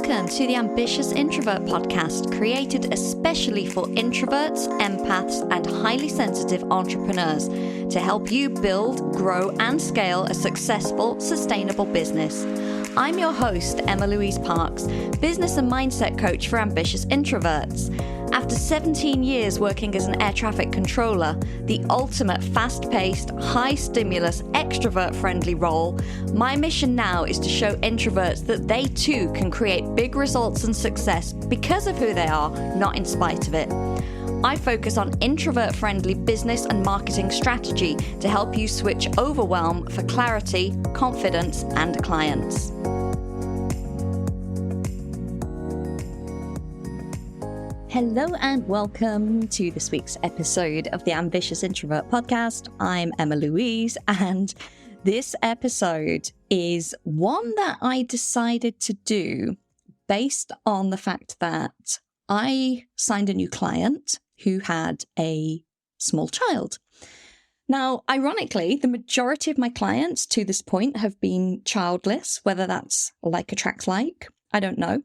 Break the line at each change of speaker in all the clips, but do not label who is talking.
Welcome to the Ambitious Introvert podcast, created especially for introverts, empaths, and highly sensitive entrepreneurs to help you build, grow, and scale a successful, sustainable business. I'm your host, Emma-Louise Parks, business and mindset coach for ambitious introverts. After 17 years working as an air traffic controller, the ultimate fast-paced, high-stimulus, extrovert-friendly role, my mission now is to show introverts that they too can create big results and success because of who they are, not in spite of it. I focus on introvert-friendly business and marketing strategy to help you switch overwhelm for clarity, confidence, and clients. Hello and welcome to this week's episode of the Ambitious Introvert podcast. I'm Emma-Louise, and this episode is one that I decided to do based on the fact that I signed a new client who had a small child. Now, ironically, the majority of my clients to this point have been childless, whether that's like attracts like, I don't know.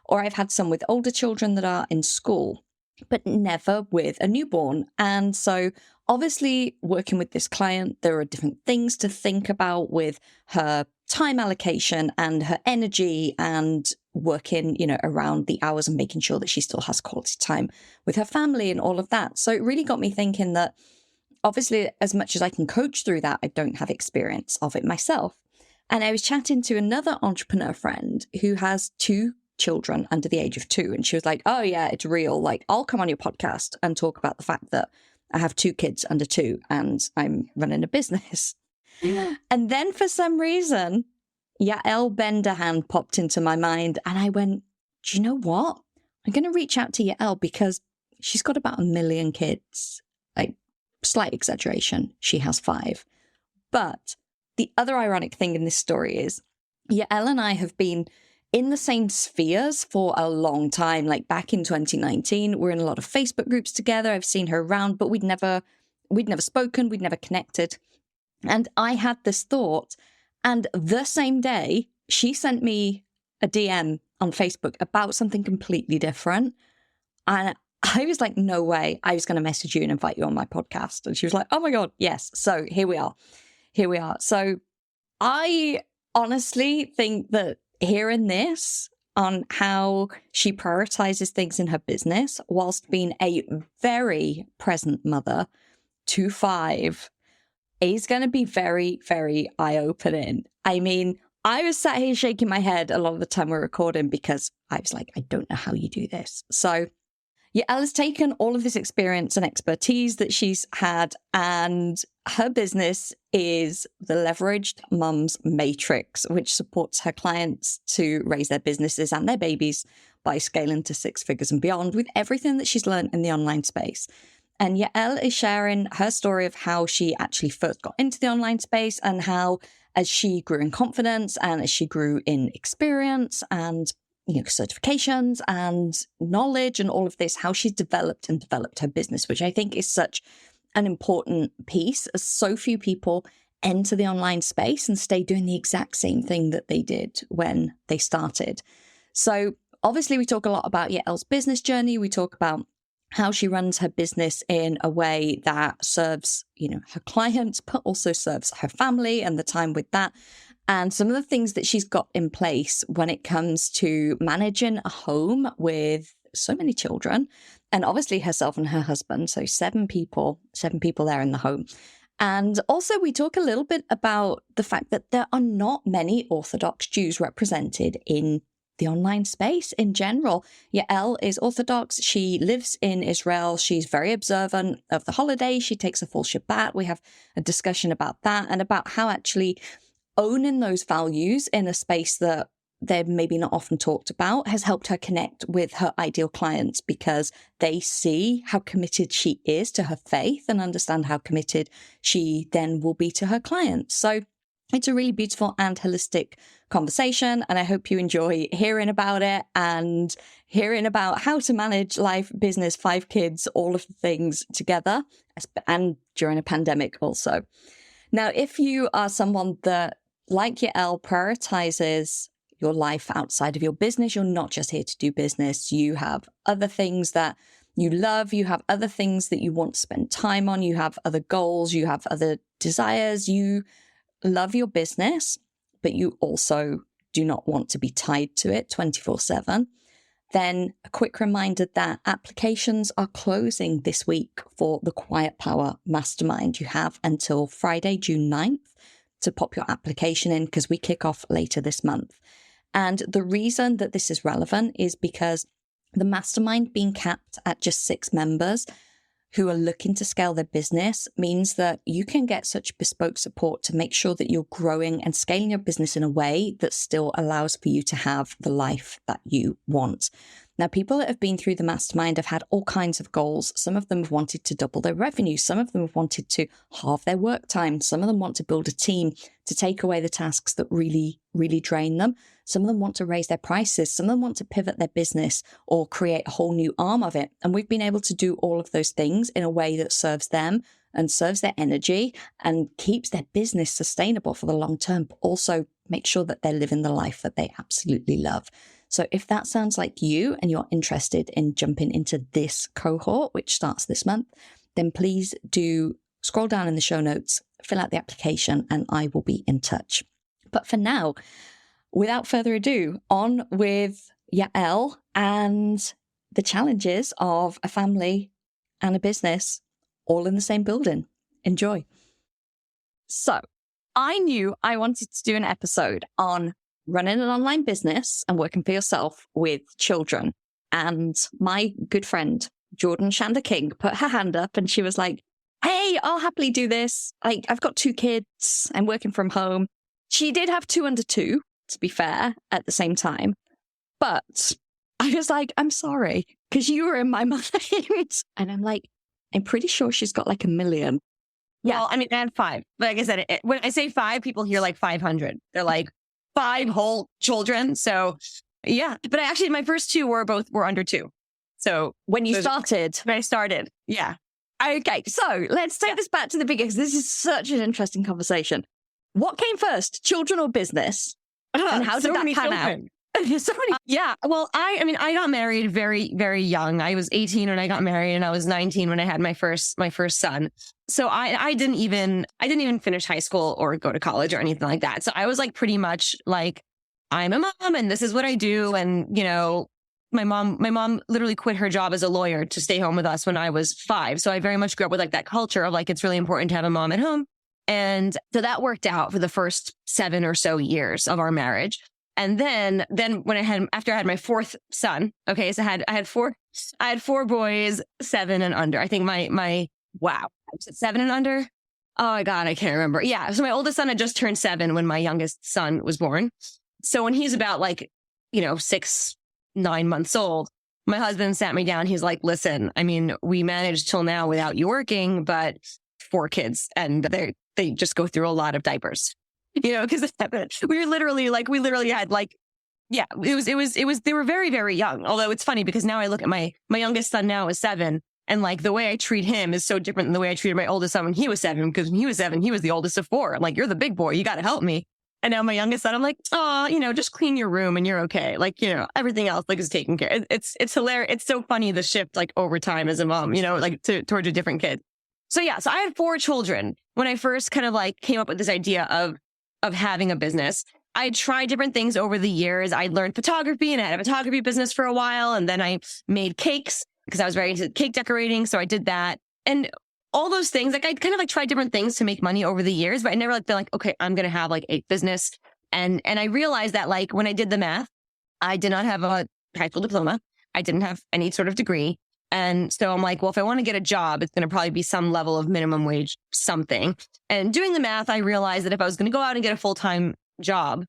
Or I've had some with older children that are in school, but never with a newborn. And so obviously working with this client, there are different things to think about with her time allocation and her energy and working, around the hours and making sure that she still has quality time with her family and all of that. So it really got me thinking that obviously as much as I can coach through that, I don't have experience of it myself. And I was chatting to another entrepreneur friend who has two children under the age of 2. And she was like, oh yeah, it's real. Like, I'll come on your podcast and talk about the fact that I have 2 kids under 2 and I'm running a business. And then for some reason, Yael Bendahan popped into my mind and I went, do you know what? I'm going to reach out to Yael because she's got about 1 million kids. Like, slight exaggeration. She has 5. But the other ironic thing in this story is Yael and I have been in the same spheres for a long time. Like back in 2019, we're in a lot of Facebook groups together. I've seen her around, but we'd never spoken, we'd never connected. And I had this thought, and the same day, she sent me a DM on Facebook about something completely different. And I was like, no way, I was going to message you and invite you on my podcast. And she was like, oh my God, yes. So here we are. So I honestly think that hearing this on how she prioritizes things in her business whilst being a very present mother to 5 is going to be very, very eye-opening. I mean, I was sat here shaking my head a lot of the time we're recording because I was like, I don't know how you do this. So Yael has taken all of this experience and expertise that she's had, and her business is the Leveraged Mums Matrix, which supports her clients to raise their businesses and their babies by scaling to 6 figures and beyond with everything that she's learned in the online space. And Yael is sharing her story of how she actually first got into the online space and how, as she grew in confidence and as she grew in experience and certifications and knowledge and all of this, how she's developed her business, which I think is such an important piece, as so few people enter the online space and stay doing the exact same thing that they did when they started. So obviously we talk a lot about Yael's business journey. We talk about how she runs her business in a way that serves, her clients, but also serves her family and the time with that. And some of the things that she's got in place when it comes to managing a home with so many children, and obviously herself and her husband. So 7 people there in the home. And also we talk a little bit about the fact that there are not many Orthodox Jews represented in the online space in general. Yael is Orthodox. She lives in Israel. She's very observant of the holidays. She takes a full Shabbat. We have a discussion about that and about how actually owning those values in a space that they're maybe not often talked about has helped her connect with her ideal clients because they see how committed she is to her faith and understand how committed she then will be to her clients. So it's a really beautiful and holistic conversation, and I hope you enjoy hearing about it and hearing about how to manage life, business, 5 kids, all of the things together, and during a pandemic also. Now, if you are someone that, like Yael, prioritizes your life outside of your business. You're not just here to do business. You have other things that you love. You have other things that you want to spend time on. You have other goals. You have other desires. You love your business, but you also do not want to be tied to it 24/7. Then a quick reminder that applications are closing this week for the Quiet Power Mastermind. You have until Friday, June 9th to pop your application in because we kick off later this month. And the reason that this is relevant is because the mastermind being capped at just 6 members who are looking to scale their business means that you can get such bespoke support to make sure that you're growing and scaling your business in a way that still allows for you to have the life that you want. Now, people that have been through the mastermind have had all kinds of goals. Some of them have wanted to double their revenue. Some of them have wanted to halve their work time. Some of them want to build a team to take away the tasks that really, really drain them. Some of them want to raise their prices. Some of them want to pivot their business or create a whole new arm of it. And we've been able to do all of those things in a way that serves them and serves their energy and keeps their business sustainable for the long term, but also make sure that they're living the life that they absolutely love. So if that sounds like you and you're interested in jumping into this cohort, which starts this month, then please do scroll down in the show notes, fill out the application, and I will be in touch. But for now, without further ado, on with Yael and the challenges of a family and a business all in the same building. Enjoy. So I knew I wanted to do an episode on running an online business and working for yourself with children. And my good friend, Jordan Shanda King, put her hand up and she was like, hey, I'll happily do this. I've got 2 kids. I'm working from home. She did have 2 under 2, to be fair, at the same time. But I was like, I'm sorry, because you were in my mind. And I'm like, I'm pretty sure she's got like 1 million.
Yeah. Well, I mean, I had 5. But like I said, when I say 5, people hear like 500. They're like 5 whole children. So yeah. But my first 2 were under 2. So
when you started?
When I started. Yeah.
Okay. So let's take this back to the beginning, because this is such an interesting conversation. What came first, children or business? And how did that pan out?
Yeah. Well, I got married very, very young. I was 18 when I got married, and I was 19 when I had my first son. So I didn't even finish high school or go to college or anything like that. So I was like pretty much like, I'm a mom and this is what I do. And, you know, my mom literally quit her job as a lawyer to stay home with us when I was 5. So I very much grew up with like that culture of like, it's really important to have a mom at home. And so that worked out for the first 7 or so years of our marriage. And then when after I had my 4th son, okay, so I had 4 boys, 7 and under. I think wow, was it 7 and under? Oh my God, I can't remember. Yeah. So my oldest son had just turned 7 when my youngest son was born. So when he's about 6, 9 months old, my husband sat me down. He's like, listen, I mean, we managed till now without you working, but 4 kids and they just go through a lot of diapers, because we literally had they were very, very young. Although it's funny because now I look at my youngest son now is 7, and like the way I treat him is so different than the way I treated my oldest son when he was 7, because when he was 7, he was the oldest of 4. I'm like, you're the big boy. You got to help me. And now my youngest son, I'm like, oh, just clean your room and you're okay. Like, everything else is taken care of. It's hilarious. It's so funny, the shift over time as a mom, towards a different kid. So yeah, so I had 4 children when I first kind of came up with this idea of having a business. I tried different things over the years. I learned photography and I had a photography business for a while. And then I made cakes because I was very into cake decorating. So I did that. And all those things, I kind of tried different things to make money over the years, but I never been like, okay, I'm going to have a business. And I realized that when I did the math, I did not have a high school diploma. I didn't have any sort of degree. And so I'm like, well, if I want to get a job, it's going to probably be some level of minimum wage, something. And doing the math, I realized that if I was going to go out and get a full-time job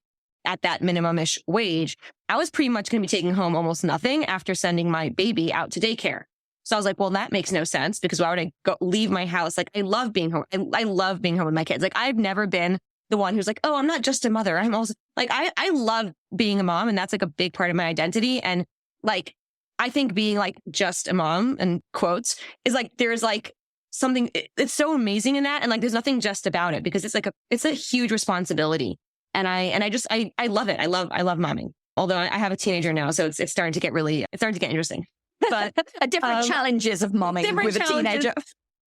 at that minimum-ish wage, I was pretty much going to be taking home almost nothing after sending my baby out to daycare. So I was like, well, that makes no sense, because why would I leave my house? I love being home. I love being home with my kids. I've never been the one who's like, oh, I'm not just a mother. I'm also I love being a mom, and that's a big part of my identity. And I think being just a mom, and quotes, is there's something, it's so amazing in that. And there's nothing just about it, because it's a huge responsibility. I love it. I love momming. Although I have a teenager now, so it's starting to get interesting. But
different challenges of momming with a teenager.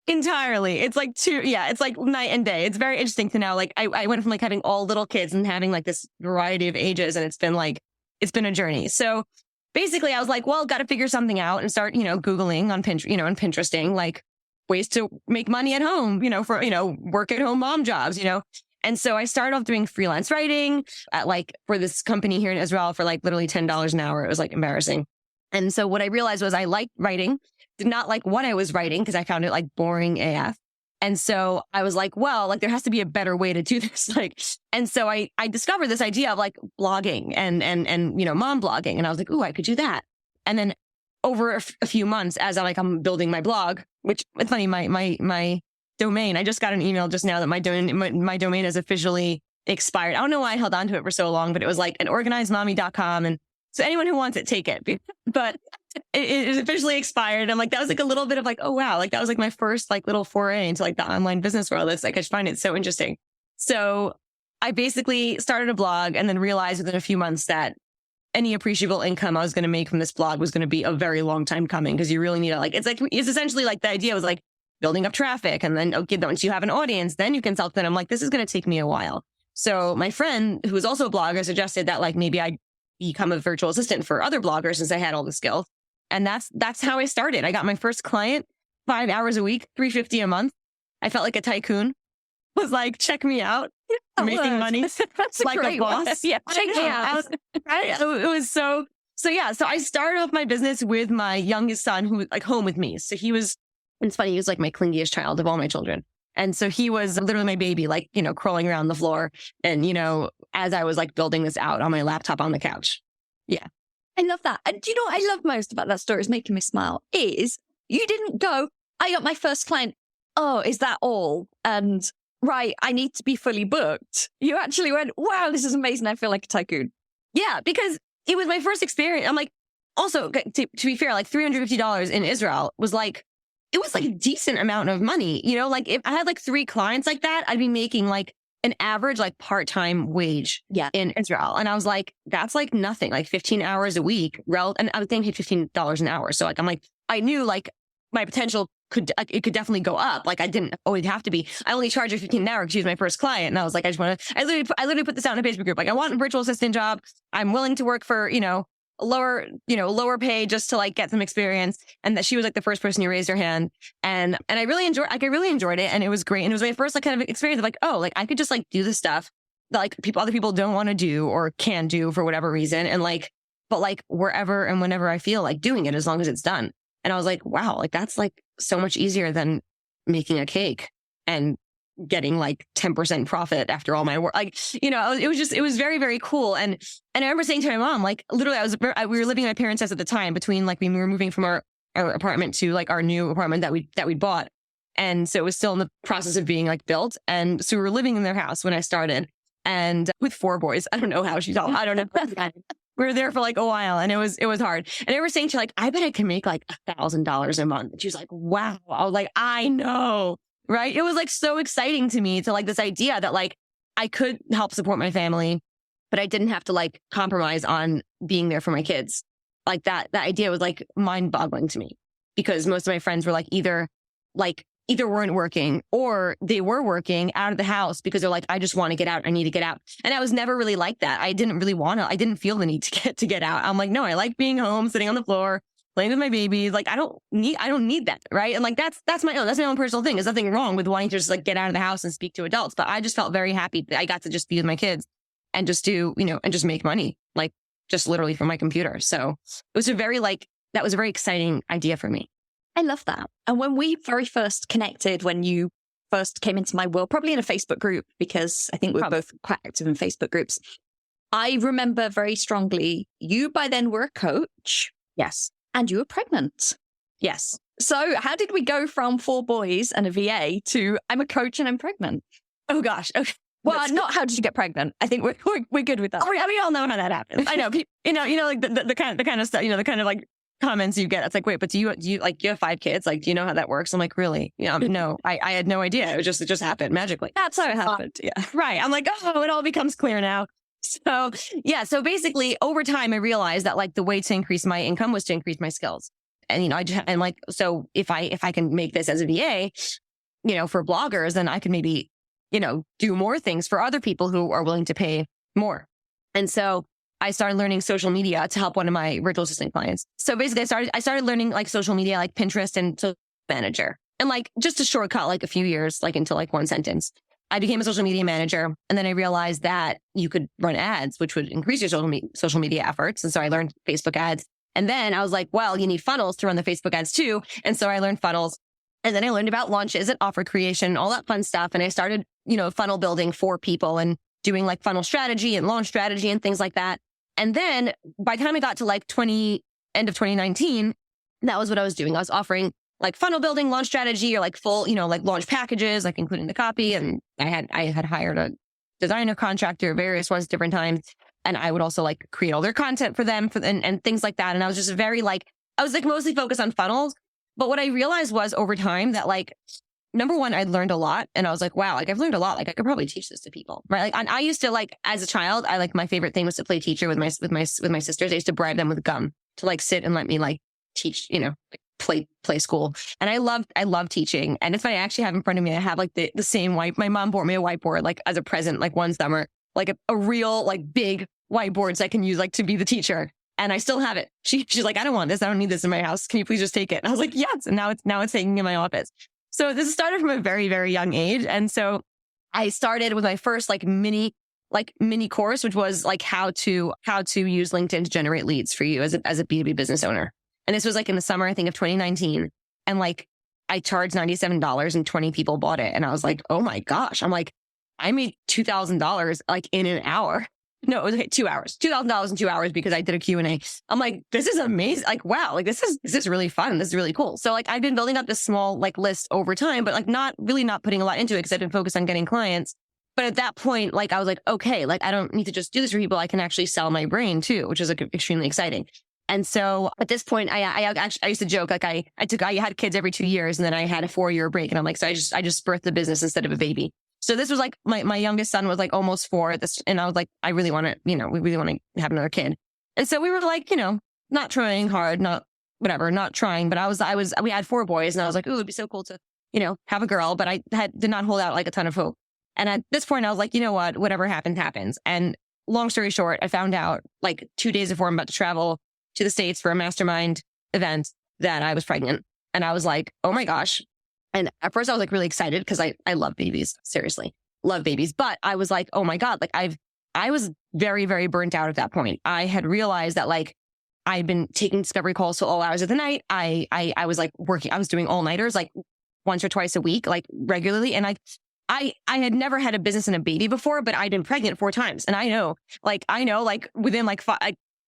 Entirely. It's like it's like night and day. It's very interesting to now, like I went from like having all little kids and having like this variety of ages, and it's been a journey. So basically I was like, well, got to figure something out and start, Googling on Pinterest, on Pinteresting, like ways to make money at home, for, work at home mom jobs, And so I started off doing freelance writing at like for this company here in Israel for like literally $10 an hour. It was like embarrassing. And so what I realized was I liked writing, did not like what I was writing because I found it like boring AF. And so I was like, well, like there has to be a better way to do this. And so I discovered this idea of like blogging and mom blogging. And I was like, ooh, I could do that. And then over a few months as I'm building my blog, which it's funny, my domain, I just got an email just now that my domain is officially expired. I don't know why I held on to it for so long, but it was like an organizedmommy.com. And so anyone who wants it, take it. But it is officially expired. I'm like, that was like a little bit of like, oh, wow. Like that was like my first like little foray into like the online business world. It's like, I just find it so interesting. So I basically started a blog and then realized within a few months that any appreciable income I was going to make from this blog was going to be a very long time coming, because you really need to it's essentially like the idea was like building up traffic. And then, okay, once you have an audience, then you can sell to them. I'm like, this is going to take me a while. So my friend, who was also a blogger, suggested that like maybe I become a virtual assistant for other bloggers since I had all the skills. And that's how I started. I got my first client 5 hours a week, $350 a month. I felt like a tycoon. Was like, check me out, making money.
That's
like a boss.
Word. Yeah, check me out.
It was so yeah. So I started off my business with my youngest son, who was like home with me. So it's funny, he was like my clingiest child of all my children. And so he was literally my baby, like, crawling around the floor. And, as I was like building this out on my laptop on the couch. Yeah.
I love that. And do you know what I love most about that story is making me smile is you didn't go, I got my first client. Oh, is that all? And right, I need to be fully booked. You actually went, wow, this is amazing. I feel like a tycoon.
Yeah, because it was my first experience. I'm like, also to be fair, like $350 in Israel was like, it was like a decent amount of money. Like if I had like 3 clients like that, I'd be making like an average like part-time wage in Israel. And I was like, that's like nothing, like 15 hours a week. And I was getting paid $15 an hour. So like, I'm like, I knew like my potential could definitely go up. Like I didn't always have to be. I only charged her $15 an hour because she was my first client. And I was like, I literally put this out in a Facebook group. Like I want a virtual assistant job. I'm willing to work for, lower pay just to like get some experience. And that she was like the first person who raised her hand. And I really enjoyed it. And it was great. And it was my first like kind of experience of like, oh, like I could just like do this stuff that like other people don't want to do or can do for whatever reason. And like, but like wherever and whenever I feel like doing it, as long as it's done. And I was like, wow, like that's like so much easier than making a cake and getting like 10% profit after all my work. Like, it was very, very cool. And I remember saying to my mom, like literally we were living in my parents' house at the time between like we were moving from our apartment to like our new apartment that we bought. And so it was still in the process of being like built. And so we were living in their house when I started, and with 4 boys. I don't know how she's all, I don't know. We were there for like a while, and it was hard. And I remember saying to her, like, I bet I can make like $1,000 a month. And she was like, wow. I was like, I know. Right. It was like so exciting to me to like this idea that like I could help support my family, but I didn't have to like compromise on being there for my kids. Like that idea was like mind boggling to me, because most of my friends were like either weren't working or they were working out of the house because they're like, I just want to get out. I need to get out. And I was never really like that. I didn't feel the need to get out. I'm like, no, I like being home, sitting on the floor, playing with my babies. Like I don't need that. Right. And like, that's my own personal thing. There's nothing wrong with wanting to just like get out of the house and speak to adults. But I just felt very happy that I got to just be with my kids and just do, and just make money, like just literally from my computer. So it was that was a very exciting idea for me.
I love that. And when we very first connected, when you first came into my world, probably in a Facebook group, because I think we're both quite active in Facebook groups, I remember very strongly, you by then were a coach.
Yes.
And you were pregnant.
Yes.
So how did we go from 4 boys and a VA to I'm a coach and I'm pregnant?
Oh, gosh. Okay.
Well, not how did you get pregnant? I think we're good with that.
Oh, yeah, we all know how that happens. I know, like the kind of stuff, the kind of like comments you get. It's like, wait, but do you have 5 kids? Like, do you know how that works? I'm like, really? Yeah, no, I had no idea. It just happened magically.
That's how it happened. Yeah.
Right. I'm like, oh, it all becomes clear now. So yeah. So basically over time, I realized that like the way to increase my income was to increase my skills. And, so if I can make this as a VA, for bloggers, then I can maybe, do more things for other people who are willing to pay more. And so I started learning social media to help one of my virtual assistant clients. So basically I started learning like social media, like Pinterest and social manager, and like just to shortcut like a few years, like into like one sentence. I became a social media manager, and then I realized that you could run ads, which would increase your social media efforts. And so I learned Facebook ads. And then I was like, well, you need funnels to run the Facebook ads too. And so I learned funnels. And then I learned about launches and offer creation, all that fun stuff. And I started, funnel building for people and doing like funnel strategy and launch strategy and things like that. And then by the time I got to like end of 2019, that was what I was doing. I was offering like funnel building, launch strategy, or like full, like launch packages, like including the copy. And I had hired a designer contractor, various ones, different times. And I would also like create all their content for them and things like that. And I was just I was mostly focused on funnels. But what I realized was over time that like, number one, I'd learned a lot, and I was like, wow, like I've learned a lot. Like I could probably teach this to people, right? Like I used to like, as a child, my favorite thing was to play teacher with my sisters. I used to bribe them with gum to like sit and let me like teach, like play school. And I loved teaching. And it's funny, I actually have in front of me, I have like the same my mom bought me a whiteboard, like as a present, like one summer, like a real like big whiteboard so I can use like to be the teacher. And I still have it. She's like, I don't want this. I don't need this in my house. Can you please just take it? And I was like, yes. And now it's hanging in my office. So this started from a very, very young age. And so I started with my first like mini course, which was like how to use LinkedIn to generate leads for you as a B2B business owner. And this was like in the summer, I think, of 2019. And like I charged $97 and 20 people bought it. And I was like, oh my gosh. I'm like, I made $2,000 like in an hour. No, it was like 2 hours, $2,000 in 2 hours because I did a Q&A. I'm like, this is amazing. Like, wow, like this is really fun. This is really cool. So like, I've been building up this small like list over time, but like not putting a lot into it because I've been focused on getting clients. But at that point, like, I was like, okay, like I don't need to just do this for people. I can actually sell my brain too, which is like extremely exciting. And so at this point, I used to joke, like I had kids every 2 years and then I had a 4-year break. And I'm like, so I just birthed the business instead of a baby. So this was like my youngest son was like almost 4 and I was like, I really want to, we really want to have another kid. And so we were like, not trying hard, not trying, but we had 4 boys and I was like, ooh, it'd be so cool to, have a girl, but I did not hold out like a ton of hope. And at this point I was like, you know what, whatever happens, happens. And long story short, I found out like 2 days before I'm about to travel to the States for a mastermind event that I was pregnant. And I was like, oh my gosh. And at first I was like really excited because I love babies, seriously, love babies. But I was like, oh my God, like I was very, very burnt out at that point. I had realized that like I'd been taking discovery calls till all hours of the night. I was like working, I was doing all nighters like once or twice a week, like regularly. And I had never had a business and a baby before, but I'd been pregnant 4 times. And I know within like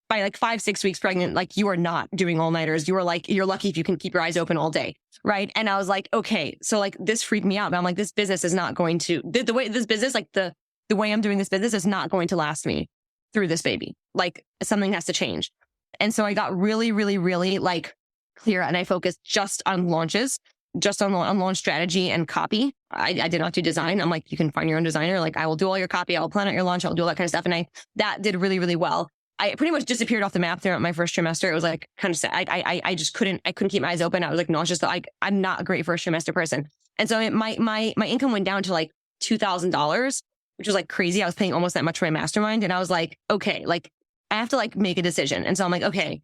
by like 5-6 weeks pregnant, like you are not doing all nighters. You're lucky if you can keep your eyes open all day. Right. And I was like, okay, so like this freaked me out. But I'm like, this business is not going to, the way this business, like the way I'm doing this business is not going to last me through this baby. Like something has to change. And so I got really, really, really like clear and I focused just on launches, just on launch strategy and copy. I did not do design. I'm like, you can find your own designer. Like I will do all your copy. I will plan out your launch. I'll do all that kind of stuff. And that did really, really well. I pretty much disappeared off the map there at my first trimester. It was like kind of sad. I just couldn't keep my eyes open. I was like nauseous. Like I'm not a great first trimester person. And so my income went down to like $2,000, which was like crazy. I was paying almost that much for my mastermind. And I was like, okay, like I have to like make a decision. And so I'm like, okay,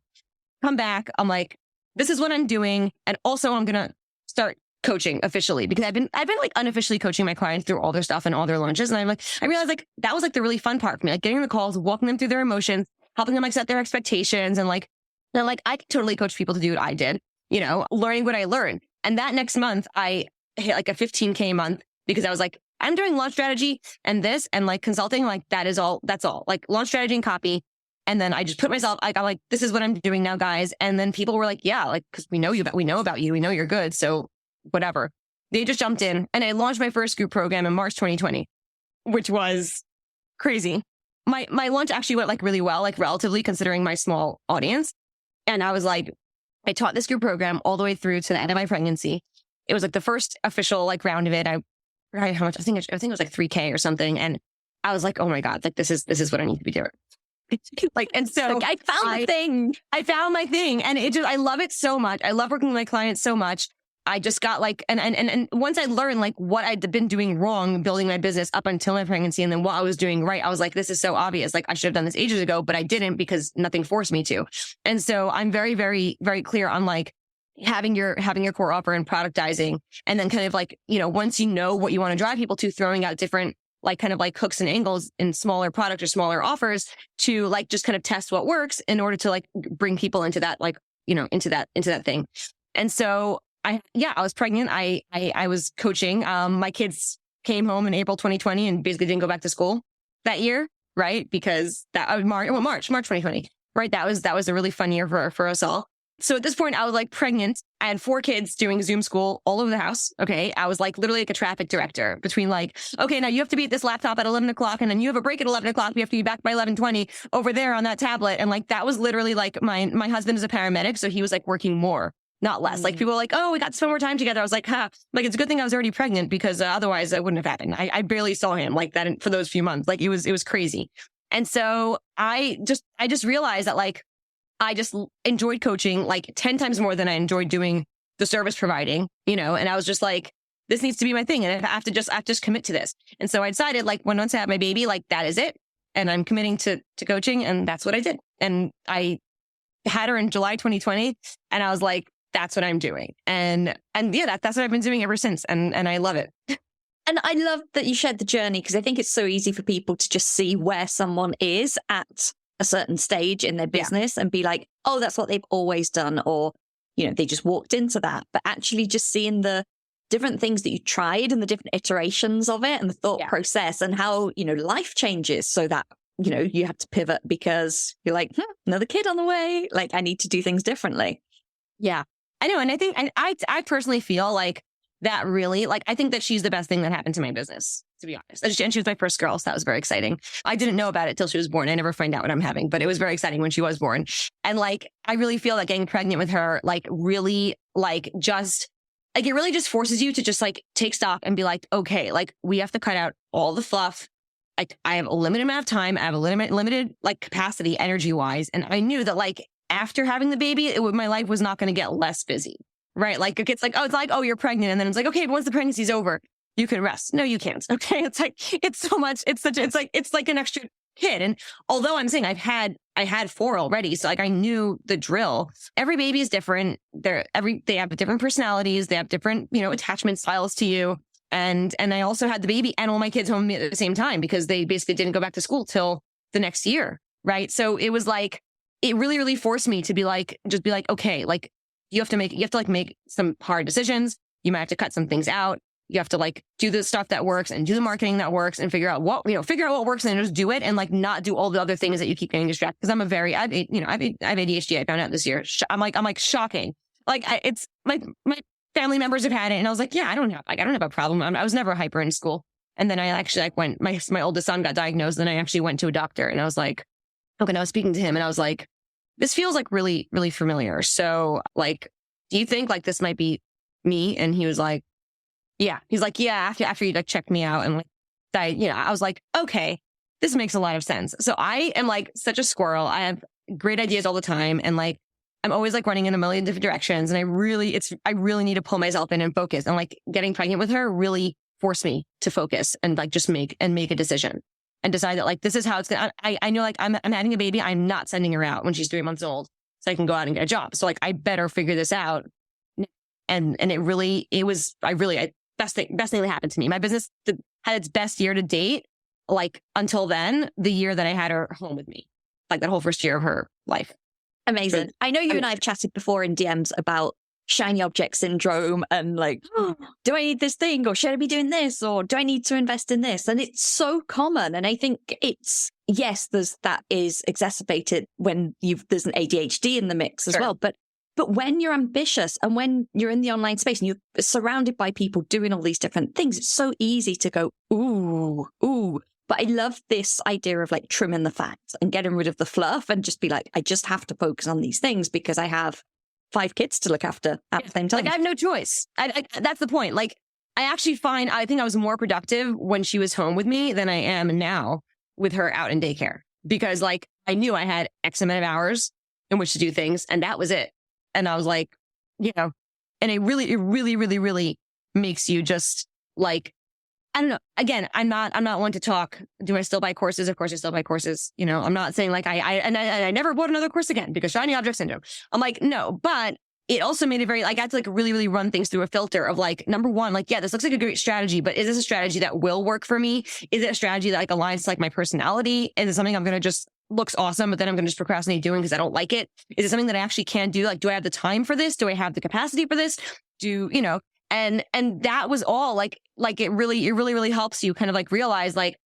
come back. I'm like, this is what I'm doing. And also I'm going to start coaching officially because I've been like unofficially coaching my clients through all their stuff and all their launches. And I realized like that was like the really fun part for me, like getting the calls, walking them through their emotions, helping them like set their expectations. And like, I could totally coach people to do what I did, learning what I learned. And that next month I hit like a 15K month because I was like, I'm doing launch strategy and this and like consulting, like that's all like launch strategy and copy. And then I just put myself, like, I'm like, this is what I'm doing now, guys. And then people were like, yeah, like, cause we know about you. We know you're good. So whatever. They just jumped in and I launched my first group program in March 2020, which was crazy. My launch actually went like really well, like relatively considering my small audience. And I was like, I taught this group program all the way through to the end of my pregnancy. It was like the first official like round of it. I forgot how much, I think it was like 3K or something. And I was like, oh my God, like this is what I need to be doing. Like, and so
like, I found the thing.
I found my thing, and I love it so much. I love working with my clients so much. I just got like, and once I learned like what I'd been doing wrong building my business up until my pregnancy, and then what I was doing right, I was like, this is so obvious. Like I should have done this ages ago, but I didn't because nothing forced me to. And so I'm very, very, very clear on like having your core offer and productizing, and then kind of like, once you know what you want to drive people to, throwing out different like kind of like hooks and angles in smaller product or smaller offers to like just kind of test what works in order to like bring people into that, like, into that thing. And so I was pregnant. I was coaching. My kids came home in April 2020 and basically didn't go back to school that year, right? Because that was March 2020, right? That was a really fun year for us all. So at this point, I was like pregnant. I had 4 kids doing Zoom school all over the house. Okay. I was like literally like a traffic director between like, okay, now you have to be at this laptop at 11 o'clock and then you have a break at 11 o'clock. We have to be back by 11:20 over there on that tablet. And like, that was literally like my husband is a paramedic. So he was like working more, not less. Like people were like, oh, we got to spend more time together. I was like, like, it's a good thing I was already pregnant because otherwise that wouldn't have happened. I barely saw him like that for those few months. Like it was crazy. And so I just realized that like, I just enjoyed coaching like 10 times more than I enjoyed doing the service providing, and I was just like, this needs to be my thing. And I have to just commit to this. And so I decided like once I had my baby, like that is it. And I'm committing to coaching. And that's what I did. And I had her in July 2020. And I was like, that's what I'm doing. And yeah, that's what I've been doing ever since. And I love it.
And I love that you shared the journey, because I think it's so easy for people to just see where someone is at a certain stage in their business and be like, oh, that's what they've always done. Or, they just walked into that. But actually just seeing the different things that you tried and the different iterations of it and the thought process and how, life changes so that, you have to pivot because you're like, another kid on the way. Like I need to do things differently.
Yeah, I know. And I think, and I personally feel like that really, like, I think that she's the best thing that happened to my business, to be honest. And she was my first girl, so that was very exciting. I didn't know about it till she was born. I never find out what I'm having, but it was very exciting when she was born. And like, I really feel like getting pregnant with her, like really, like just, like it really just forces you to just like take stock and be like, okay, like we have to cut out all the fluff. Like I have a limited amount of time. I have a limited like capacity energy wise. And I knew that like after having the baby, my life was not going to get less busy. Right. Like it's like, oh, you're pregnant. And then it's like, okay, but once the pregnancy's over, you can rest. No, you can't. Okay. It's like, it's so much. It's like an extra kid. And although I'm saying I had 4 already. So like I knew the drill. Every baby is different. They have different personalities. They have different, attachment styles to you. And I also had the baby and all my kids home at the same time because they basically didn't go back to school till the next year. Right. So it was like, it really, really forced me to be like, okay, like, you have to make some hard decisions. You might have to cut some things out. You have to like do the stuff that works and do the marketing that works and figure out what works and just do it and like not do all the other things that you keep getting distracted. Because I have ADHD. I found out this year. I'm like shocking. Like it's my family members have had it. And I was like, yeah, I don't have a problem. I was never hyper in school. And then I actually like went, my oldest son got diagnosed and I actually went to a doctor and I was like, okay, and I was speaking to him and I was like, this feels like really, really familiar. So like, do you think like this might be me? And he was like, yeah. He's like, yeah, after you like checked me out and like, I was like, okay, this makes a lot of sense. So I am like such a squirrel. I have great ideas all the time. And like, I'm always like running in a million different directions. And I really need to pull myself in and focus. And like getting pregnant with her really forced me to focus and like just make a decision. And decide that like, this is how it's going to, I know like I'm having a baby. I'm not sending her out when she's 3 months old so I can go out and get a job. So like, I better figure this out. And best thing that happened to me. My business had its best year to date. Like until then, the year that I had her home with me, like that whole first year of her life.
Amazing. I know you and I have chatted before in DMs about shiny object syndrome and like, do I need this thing or should I be doing this or do I need to invest in this? And it's so common. And I think that is exacerbated when there's an ADHD in the mix as well. But when you're ambitious and when you're in the online space and you're surrounded by people doing all these different things, it's so easy to go, ooh. But I love this idea of like trimming the fat and getting rid of the fluff and just be like, I just have to focus on these things because I have 5 kids to look after at the same time.
Like I have no choice. That's the point. Like I think I was more productive when she was home with me than I am now with her out in daycare, because like I knew I had X amount of hours in which to do things, and that was it. And I was like, and it really makes you just like, I don't know. Again, I'm not one to talk. Do I still buy courses? Of course I still buy courses. I'm not saying like I never bought another course again because shiny object syndrome. I'm like, no, but it also made it very, like, I had to like really run things through a filter of like, number one, like, yeah, this looks like a great strategy, but is this a strategy that will work for me? Is it a strategy that like aligns to like my personality? Is it something I'm going to just looks awesome, but then I'm going to just procrastinate doing because I don't like it? Is it something that I actually can do? Like, do I have the time for this? Do I have the capacity for this? And that was all like it really helps you kind of like realize like,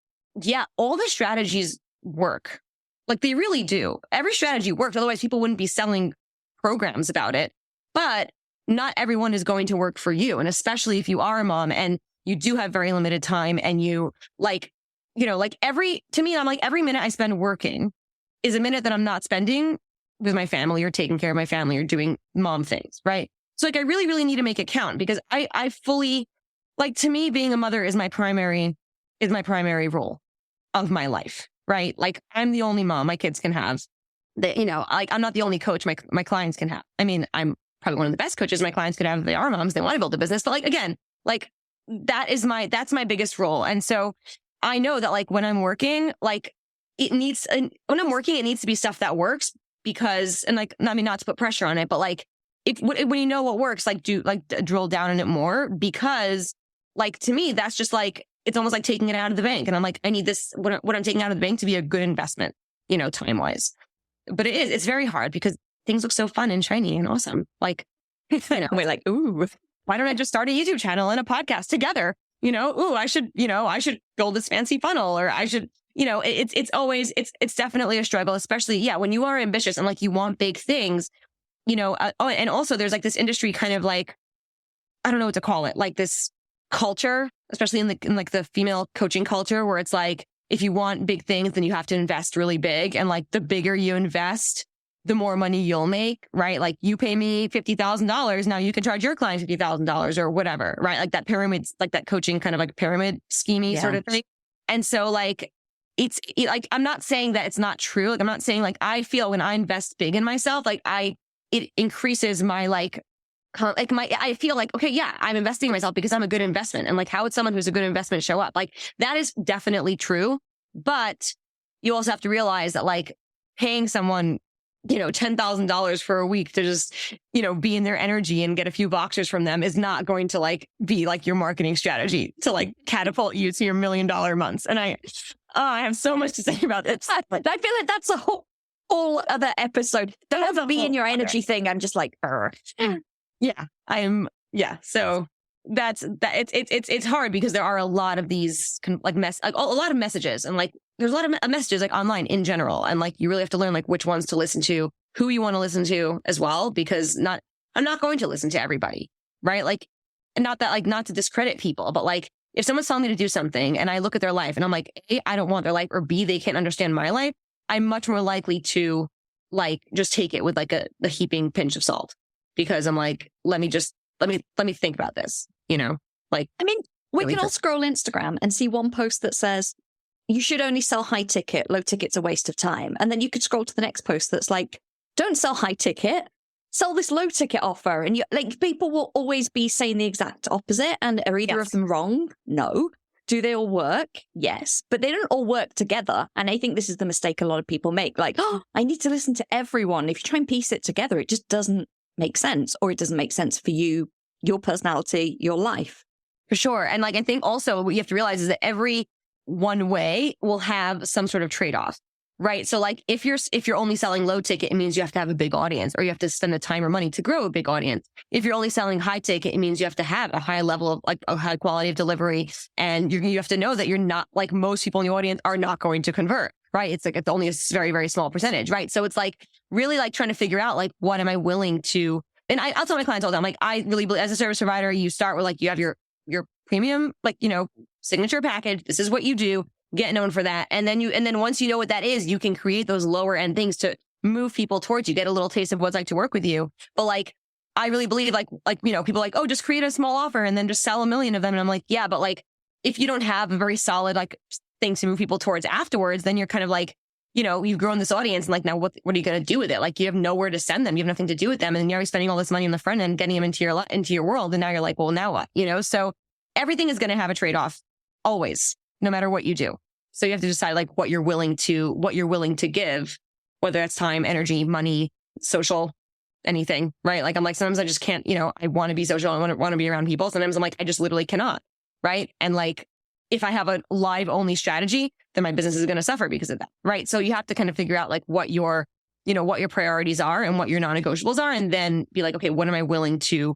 yeah, all the strategies work. Like they really do. Every strategy works. Otherwise people wouldn't be selling programs about it. But not everyone is going to work for you. And especially if you are a mom and you do have very limited time and you to me, I'm like, every minute I spend working is a minute that I'm not spending with my family or taking care of my family or doing mom things. Right. So like, I really need to make it count, because I fully, like, to me, being a mother is my primary role of my life. Right. Like I'm the only mom my kids can have. Like I'm not the only coach my clients can have. I mean, I'm probably one of the best coaches my clients could have if they are moms, they want to build a business. But like, again, like that's my biggest role. And so I know that like when I'm working, like it needs to be stuff that works, because, and like, I mean, not to put pressure on it, but like when you know what works, like drill down on it more, because like, to me, that's just like, it's almost like taking it out of the bank. And I'm like, I need this, what I'm taking out of the bank to be a good investment, time wise. But it's very hard because things look so fun and shiny and awesome. Like, we're like, ooh, why don't I just start a YouTube channel and a podcast together? Ooh, I should build this fancy funnel, or I should, it's definitely a struggle, especially, yeah, when you are ambitious and like you want big things, and also there's like this industry kind of like, I don't know what to call it, like this culture, especially in like the female coaching culture, where it's like, if you want big things, then you have to invest really big. And like the bigger you invest, the more money you'll make, right? Like you pay me $50,000. Now you can charge your client $50,000 or whatever, right? Like that pyramid, like that coaching kind of like pyramid schemey sort of thing. And so like, like, I'm not saying that it's not true. Like, I'm not saying like, I feel when I invest big in myself, like it increases my I feel like, okay, yeah, I'm investing in myself because I'm a good investment. And like, how would someone who's a good investment show up? Like that is definitely true. But you also have to realize that like paying someone, $10,000 for a week to just, be in their energy and get a few boxers from them is not going to like be like your marketing strategy to like catapult you to your $1 million months. And I have so much to say about this.
I feel like that's a whole other episode. Don't have to be in your energy thing. I'm just like,
yeah. So it's hard because there are a lot of these like a lot of messages, and like there's a lot of messages like online in general, and like you really have to learn like which ones to listen to, who you want to listen to as well, because I'm not going to listen to everybody, right? Like, and not that like not to discredit people, but like if someone's telling me to do something and I look at their life and I'm like, A, I don't want their life, or B, they can't understand my life, I'm much more likely to like just take it with like a heaping pinch of salt, because I'm like, let me think about this, like,
I mean, we can all scroll Instagram and see one post that says, you should only sell high ticket, low ticket's a waste of time. And then you could scroll to the next post that's like, don't sell high ticket, sell this low ticket offer. And people will always be saying the exact opposite. And are either of them wrong? No. Do they all work? Yes. But they don't all work together. And I think this is the mistake a lot of people make. Like, I need to listen to everyone. If you try and piece it together, it just doesn't make sense, or it doesn't make sense for you, your personality, your life.
For sure. And like, I think also what you have to realize is that every one way will have some sort of trade-off, right? So like if you're only selling low ticket, it means you have to have a big audience, or you have to spend the time or money to grow a big audience. If you're only selling high ticket, it means you have to have a high level of like a high quality of delivery. And you have to know that you're not, like, most people in the audience are not going to convert, right? It's like, it's only a very, very small percentage, right? So it's like really like trying to figure out like, what am I willing to, and I'll tell my clients all the time, like, I really believe as a service provider, you start with like, you have your premium, like, signature package. This is what you do. Get known for that. And then once you know what that is, you can create those lower end things to move people towards you, get a little taste of what it's like to work with you. But like, I really believe people like, oh, just create a small offer and then just sell 1 million of them. And I'm like, yeah, but like, if you don't have a very solid like thing to move people towards afterwards, then you're kind of like, you've grown this audience and like, now what are you going to do with it? Like you have nowhere to send them. You have nothing to do with them. And you're spending all this money on the front end, getting them into your world. And now you're like, well, now what? So everything is going to have a trade-off always, no matter what you do. So you have to decide like what you're willing to give, whether that's time, energy, money, social, anything, right? Like I'm like, sometimes I just can't, I want to be social. I want to be around people. Sometimes I'm like, I just literally cannot. Right. And like, if I have a live only strategy, then my business is going to suffer because of that. Right. So you have to kind of figure out like what your priorities are and what your non-negotiables are. And then be like, okay, what am I willing to,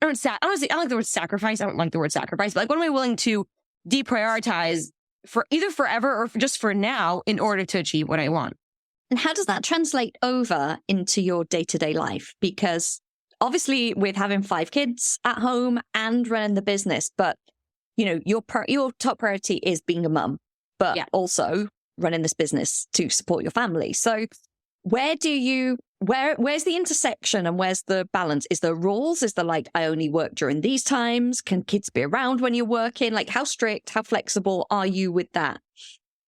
honestly, I don't like the word sacrifice. I don't like the word sacrifice, but like, what am I willing to deprioritize for either forever or just for now in order to achieve what I want?
And how does that translate over into your day-to-day life? Because obviously with having 5 kids at home and running the business, but your top priority is being a mum, but also running this business to support your family. So where's the intersection and where's the balance? Is there rules? Is there like, I only work during these times? Can kids be around when you're working? Like how strict, how flexible are you with that?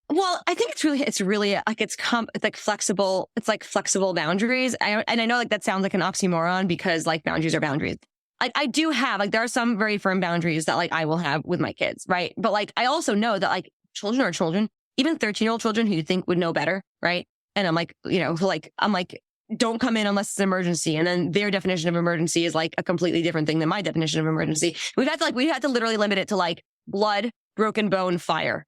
Well, I think it's really like it's like flexible. It's like flexible boundaries. And I know like that sounds like an oxymoron because like boundaries are boundaries. I do have like, there are some very firm boundaries that like I will have with my kids. Right. But like, I also know that like children are children, even 13-year-old children who you think would know better. Right. And I'm like, I'm like, don't come in unless it's an emergency. And then their definition of emergency is like a completely different thing than my definition of emergency. We had to literally limit it to like blood, broken bone, fire.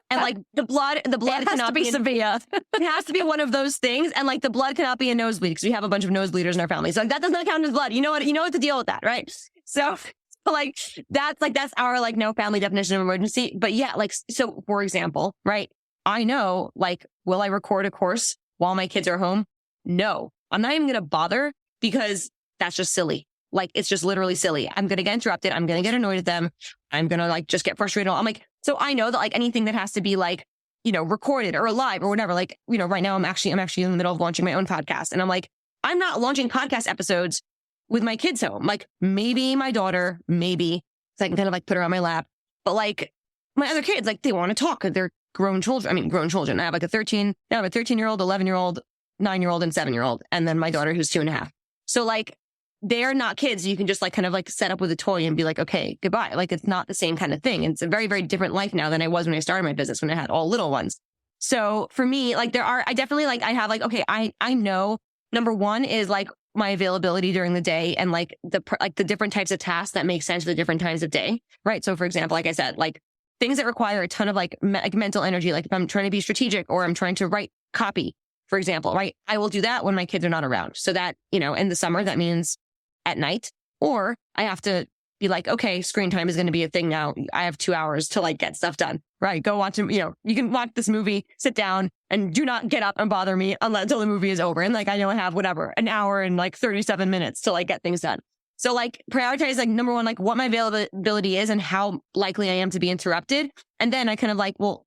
And like the blood cannot be severe. It has to be one of those things. And like the blood cannot be a nosebleed because we have a bunch of nosebleeders in our family. So like, that does not count as blood. You know what to deal with that, right? So like that's our like no family definition of emergency. But yeah, like so for example, right? I know like, will I record a course while my kids are home? No, I'm not even gonna bother because that's just silly. Like, it's just literally silly. I'm going to get interrupted. I'm going to get annoyed at them. I'm going to like just get frustrated. I'm like, so I know that like anything that has to be like, recorded or live or whatever, like, right now I'm actually in the middle of launching my own podcast. And I'm like, I'm not launching podcast episodes with my kids home. Like maybe my daughter, so I can kind of like put her on my lap. But like my other kids, like they want to talk. They're grown children. I have like a 13-year-old, 11-year-old, 9-year-old and 7-year-old. And then my daughter who's 2.5. So like, they're not kids. You can just like kind of like set up with a toy and be like, okay, goodbye. Like it's not the same kind of thing. It's a very, very different life now than I was when I started my business, when I had all little ones. So for me, like I know number one is like my availability during the day and like the different types of tasks that make sense at the different times of day. Right. So for example, like I said, like things that require a ton of like mental energy, like if I'm trying to be strategic or I'm trying to write copy, for example, right. I will do that when my kids are not around. So that, in the summer, that means at night, or I have to be like, okay, screen time is going to be a thing now. I have 2 hours to like get stuff done, right? Go watch you can watch this movie, sit down and do not get up and bother me until the movie is over. And like, I know I have whatever, an hour and like 37 minutes to like get things done. So like prioritize like number one, like what my availability is and how likely I am to be interrupted. And then I kind of like, put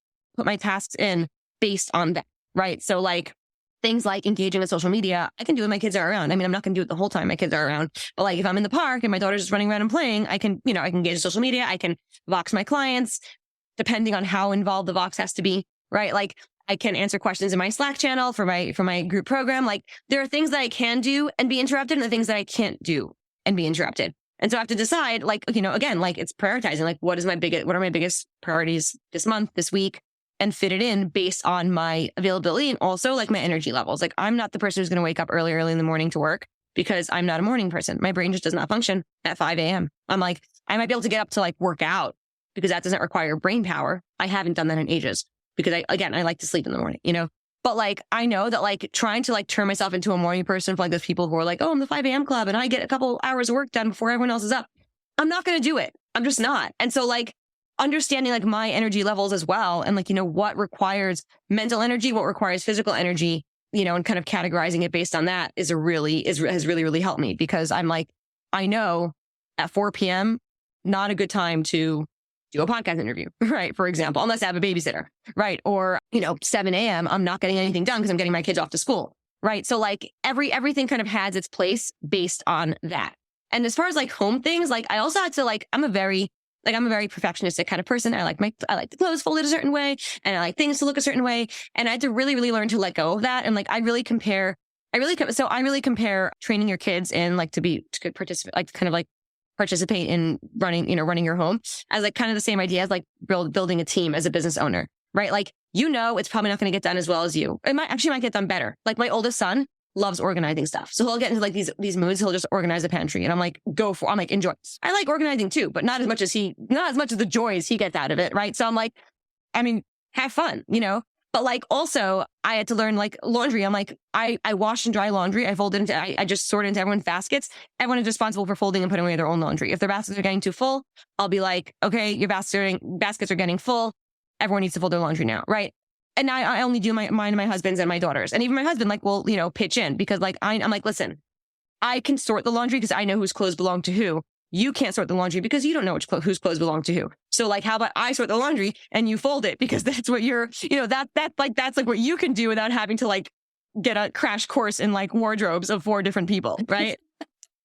my tasks in based on that, right? So like, things like engaging with social media, I can do when my kids are around. I mean, I'm not going to do it the whole time my kids are around, but like if I'm in the park and my daughter's just running around and playing, I can engage in social media. I can Vox my clients, depending on how involved the Vox has to be, right? Like I can answer questions in my Slack channel for my group program. Like there are things that I can do and be interrupted and the things that I can't do and be interrupted. And so I have to decide like, again, like it's prioritizing, like what are my biggest priorities this month, this week, and fit it in based on my availability and also like my energy levels. Like I'm not the person who's going to wake up early in the morning to work because I'm not a morning person. My brain just does not function at 5 a.m. I'm like, I might be able to get up to like work out because that doesn't require brain power. I haven't done that in ages because I like to sleep in the morning, but like, I know that like trying to like turn myself into a morning person for like those people who are like, oh, I'm the 5 a.m. club and I get a couple hours of work done before everyone else is up. I'm not going to do it. I'm just not. And so like, understanding like my energy levels as well. And like, what requires mental energy, what requires physical energy, and kind of categorizing it based on that has really helped me because I'm like, I know at 4 p.m., not a good time to do a podcast interview, right? For example, unless I have a babysitter, right? Or, 7 a.m., I'm not getting anything done because I'm getting my kids off to school, right? So like everything kind of has its place based on that. And as far as like home things, like I also had to like, I'm a very perfectionistic kind of person. I like the clothes folded a certain way, and I like things to look a certain way. And I had to really, really learn to let go of that. And like, I really compare training your kids in like to participate, like kind of like participate in running your home as like kind of the same idea as like building a team as a business owner, right? Like, it's probably not going to get done as well as you. It might get done better. Like my oldest son loves organizing stuff. So he'll get into like these moods. He'll just organize a pantry, and I'm like, enjoy. I like organizing too, but not as much as the joys he gets out of it. Right. So I'm like, have fun, but like also I had to learn like laundry. I'm like, I wash and dry laundry. I fold it into, I just sort it into everyone's baskets. Everyone is responsible for folding and putting away their own laundry. If their baskets are getting too full, I'll be like, okay, your baskets are getting full. Everyone needs to fold their laundry now. Right. And I only do mine and my husband's and my daughter's. And even my husband like will, pitch in because like I'm like, listen, I can sort the laundry because I know whose clothes belong to who. You can't sort the laundry because you don't know whose clothes belong to who. So like, how about I sort the laundry and you fold it, because that's what that's like what you can do without having to like get a crash course in like wardrobes of 4 different people. Right.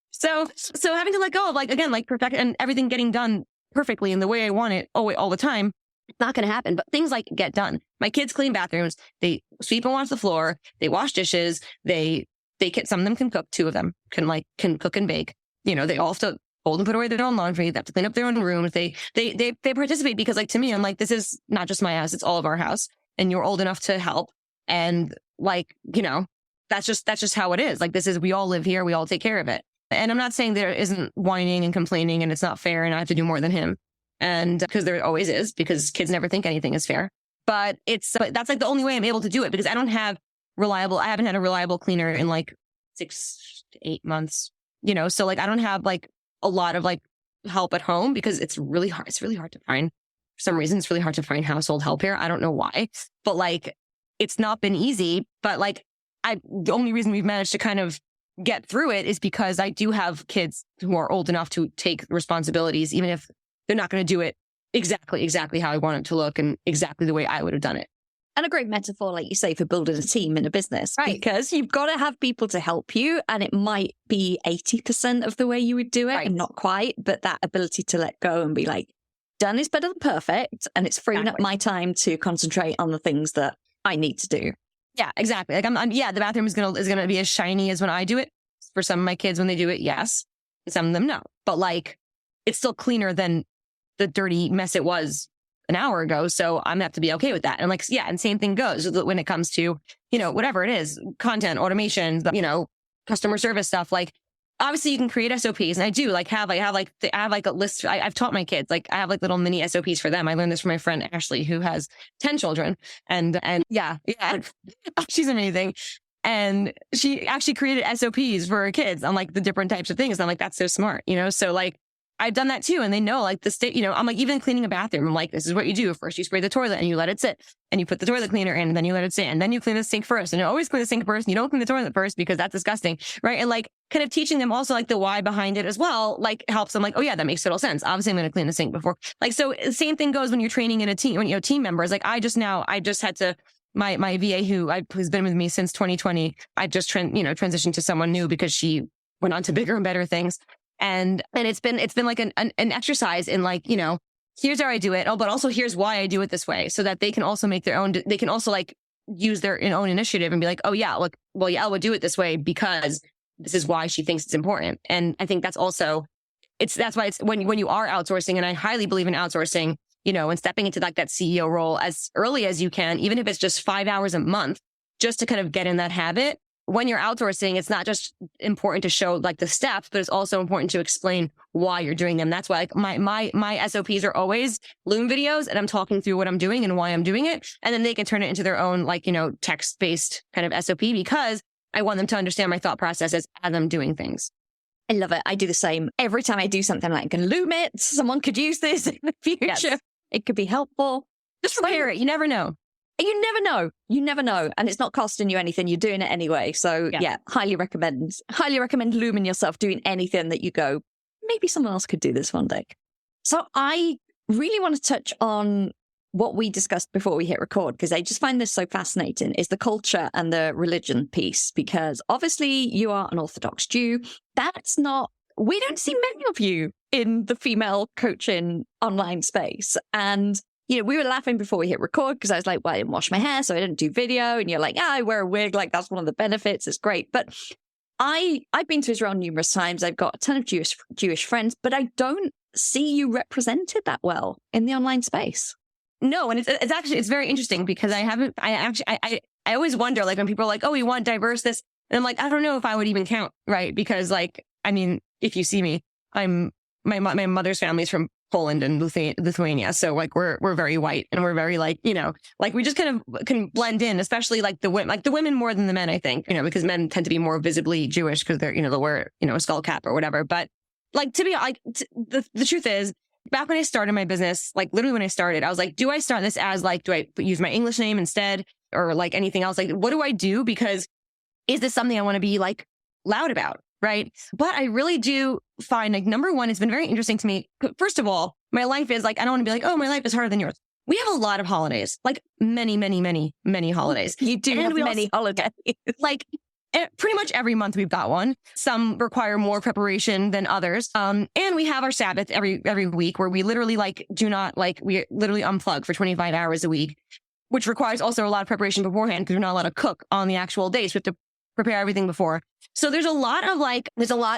So having to let go of like, again, like perfect and everything getting done perfectly in the way I want it all the time. It's not going to happen, but things like get done. My kids clean bathrooms. They sweep and wash the floor. They wash dishes. Some of them can cook. 2 of them can cook and bake. They all have to fold and put away their own laundry. They have to clean up their own rooms. They participate because like, to me, I'm like, this is not just my house. It's all of our house, and you're old enough to help. And like, that's just how it is. Like, we all live here. We all take care of it. And I'm not saying there isn't whining and complaining and it's not fair and I have to do more than him. And because there always is, because kids never think anything is fair. But that's like the only way I'm able to do it, because I haven't had a reliable cleaner in like 6 to 8 months, so like I don't have like a lot of like help at home because it's really hard. It's really hard to find. For some reason, it's really hard to find household help here. I don't know why, but like it's not been easy. But like the only reason we've managed to kind of get through it is because I do have kids who are old enough to take responsibilities, even if they're not going to do it exactly how I want it to look and exactly the way I would have done it.
And a great metaphor, like you say, for building a team in a business,
right?
Because you've got to have people to help you, and it might be 80% of the way you would do it, right, and not quite, but that ability to let go and be like, done is better than perfect, and it's freeing up my time to concentrate on the things that I need to do.
Yeah, exactly. Like the bathroom is gonna be as shiny as when I do it. For some of my kids, when they do it, yes, and some of them no. But like, it's still cleaner than the dirty mess it was an hour ago. So I'm gonna have to be okay with that. And like, yeah, and same thing goes when it comes to, whatever it is, content, automation, customer service stuff. Like, obviously you can create SOPs, and I do like have a list. I've taught my kids, like I have like little mini SOPs for them. I learned this from my friend Ashley, who has 10 children, and yeah, she's amazing. And she actually created SOPs for her kids on like the different types of things. And I'm like, that's so smart, so like, I've done that too. And they know like the state, I'm like, even cleaning a bathroom, I'm like, this is what you do. First, you spray the toilet and you let it sit, and you put the toilet cleaner in, and then you let it sit, and then you clean the sink first. And you always clean the sink first. And you don't clean the toilet first because that's disgusting. Right. And like kind of teaching them also like the why behind it as well, like helps them like, oh yeah, that makes total sense. Obviously I'm going to clean the sink before. Like, so the same thing goes when you're training in a team, when team members, like I just had to, my VA who's been with me since 2020, I just transitioned to someone new because she went on to bigger and better things. And it's been like an exercise in like, here's how I do it. Oh, but also here's why I do it this way, so that they can also make their own, they can also like use their own initiative and be like, oh yeah, look, well, Yael would do it this way because this is why she thinks it's important. And I think that's also, that's why it's when you are outsourcing, and I highly believe in outsourcing, and stepping into like that CEO role as early as you can, even if it's just 5 hours a month, just to kind of get in that habit. When you're outsourcing, it's not just important to show like the steps, but it's also important to explain why you're doing them. That's why like my SOPs are always Loom videos, and I'm talking through what I'm doing and why I'm doing it. And then they can turn it into their own like, text-based kind of SOP, because I want them to understand my thought processes as I'm doing things.
I love it. I do the same. Every time I do something, like, I can Loom it. Someone could use this in the future. Yes. It could be helpful.
Just prepare it. You never know.
You never know. You never know. And it's not costing you anything. You're doing it anyway. So yeah, highly recommend looming yourself, doing anything that you go, maybe someone else could do this one day. So I really want to touch on what we discussed before we hit record, because I just find this so fascinating, is the culture and the religion piece. Because obviously you are an Orthodox Jew. We don't see many of you in the female coaching online space. And, we were laughing before we hit record because I was like, well, I didn't wash my hair, so I didn't do video. And you're like, I wear a wig. Like, that's one of the benefits. It's great. But I've been to Israel numerous times. I've got a ton of Jewish friends, but I don't see you represented that well in the online space.
No, and it's very interesting because I always wonder, like, when people are like, oh, we want diverse this, and I'm like, I don't know if I would even count, right? Because, like, I mean, if you see me, my mother's family is from Poland and Lithuania, so like we're very white and we're very like, like we just kind of can blend in, especially like the women more than the men, I think, because men tend to be more visibly Jewish because they're they'll wear a skull cap or whatever. But like, to be like, the truth is, back when I started my business, like literally when I started, I was like, do I start this as like, do I use my English name instead or like anything else? Like, what do I do? Because is this something I want to be like loud about? Right. But I really do find, like, number one, it's been very interesting to me. First of all, my life is like, I don't want to be like, oh, my life is harder than yours. We have a lot of holidays, like many, many, many, many holidays.
You do have many holidays.
Like, pretty much every month we've got one. Some require more preparation than others. And we have our Sabbath every week where we literally we literally unplug for 25 hours a week, which requires also a lot of preparation beforehand because we're not allowed to cook on the actual days. We have to prepare everything before. So there's a lot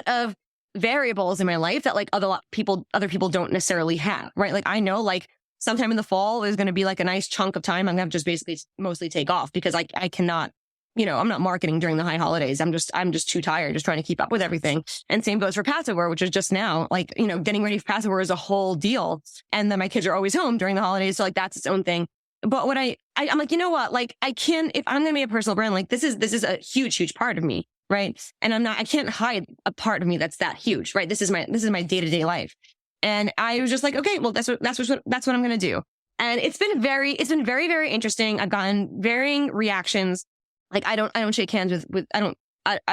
of variables in my life that like other people don't necessarily have, right? Like I know like sometime in the fall is going to be like a nice chunk of time I'm going to just basically mostly take off because I cannot, I'm not marketing during the high holidays. I'm just too tired just trying to keep up with everything. And same goes for Passover, which is just now, like, getting ready for Passover is a whole deal. And then my kids are always home during the holidays. So like that's its own thing. But what I'm like, you know what? Like if I'm going to be a personal brand, like this is a huge, huge part of me. Right. And I can't hide a part of me that's that huge. Right. This is my day-to-day life. And I was just like, okay, well, that's what I'm going to do. And it's been very, very interesting. I've gotten varying reactions. Like I don't shake hands with I